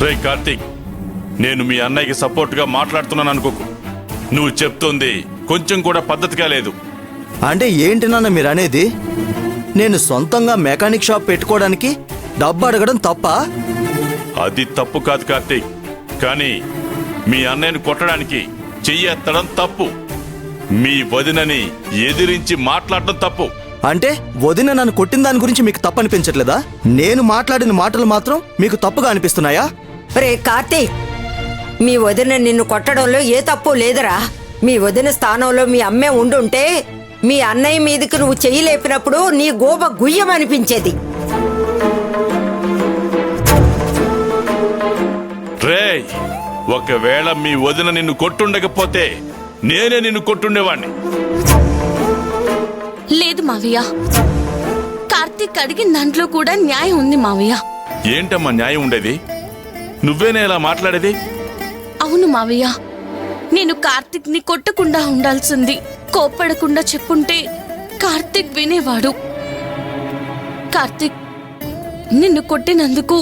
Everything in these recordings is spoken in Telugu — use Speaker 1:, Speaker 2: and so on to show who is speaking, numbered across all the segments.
Speaker 1: రే కార్తీక్, నేను మీ అన్నయ్యకి సపోర్ట్గా మాట్లాడుతున్నాను అనుకోకు. నువ్వు చెప్తోంది కొంచెం కూడా పద్ధతిగా లేదు.
Speaker 2: అంటే ఏంటి నాన్న మీరు అనేది? నేను సొంతంగా మెకానిక్ షాప్ పెట్టుకోవడానికి డబ్బు అడగడం తప్ప?
Speaker 1: అది తప్పు కాదు కార్తీక్, కానీ మీ అన్నయ్యను కొట్టడానికి చెయ్యి ఎత్తడం తప్పు. మీ వదినని ఎదిరించి మాట్లాడడం తప్పు.
Speaker 2: అంటే వదిన నన్ను కొట్టిన దాని గురించి మీకు తప్పు అనిపించట్లేదా? నేను మాట్లాడిన మాటలు మాత్రం మీకు తప్పుగా అనిపిస్తున్నాయా?
Speaker 3: రే కార్తీక్, మీ వదిన నిన్ను కొట్టడంలో ఏ తప్పు లేదురా. మీ వదిన స్థానంలో మీ అమ్మే ఉండుంటే మీ అన్నయ్య మీదకి నువ్వు చెయ్యి లేపినప్పుడు నీ గోబ గుయ్యమనిపించేది.
Speaker 1: రేయ్, ఒకవేళ మీ వదిన నిన్ను కొట్టుండకపోతే నేనే నిన్ను కొట్టుండేవాణ్ణి.
Speaker 4: లేదు మావయ్య, కార్తీక్ అడిగిన దాంట్లో కూడా న్యాయం ఉంది మావయ్య.
Speaker 1: ఏంటమ్మా న్యాయం ఉండేది? నువ్వేనే ఇలా మాట్లాడేది?
Speaker 4: అవును మావయ్య, నేను కార్తీక్ ని కొట్టకుండా ఉండాల్సింది. కోప్పడకుండా చెప్పుంటే కార్తీక్ వినేవాడు. కార్తీక్, నిన్ను కొట్టినందుకు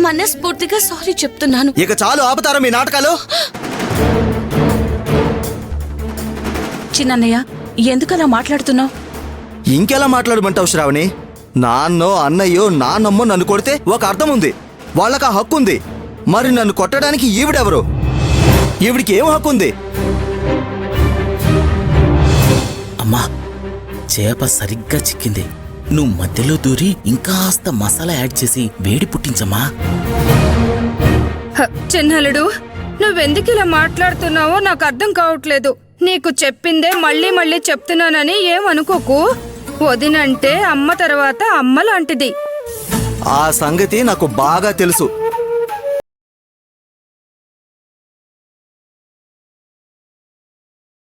Speaker 4: మనస్ఫూర్తిగా సారీ చెప్తున్నాను.
Speaker 2: ఇక చాలు, ఆపుతారా మీ నాటకాలు?
Speaker 5: చిన్నయ్య, ఎందుకలా మాట్లాడుతున్నావు?
Speaker 2: ఇంకెలా మాట్లాడమంటావు శ్రావణి? నాన్నో అన్నయ్యో నాన్నమ్మో నన్ను కొడితే ఒక అర్థం ఉంది, వాళ్ళకి ఆ హక్కు ఉంది. మరి నన్ను కొట్టడానికి ఈవిడెవరు? ఈవిడికి ఏం హక్కు ఉంది?
Speaker 6: అమ్మా, చేప సరిగ్గా చిక్కింది. నువ్వు మధ్యలో దూరి ఇంకాస్త మసాలా యాడ్ చేసి వేడి పుట్టించమ్మా.
Speaker 7: చిన్నలుడు, నువ్వెందుకు ఇలా మాట్లాడుతున్నావో నాకు అర్థం కావట్లేదు. నీకు చెప్పిందే మళ్ళీ మళ్ళీ చెప్తున్నానని ఏమనుకోకు. వదినంటే అమ్మ తర్వాత అమ్మ లాంటిది.
Speaker 2: ఆ సంగతి నాకు బాగా తెలుసు.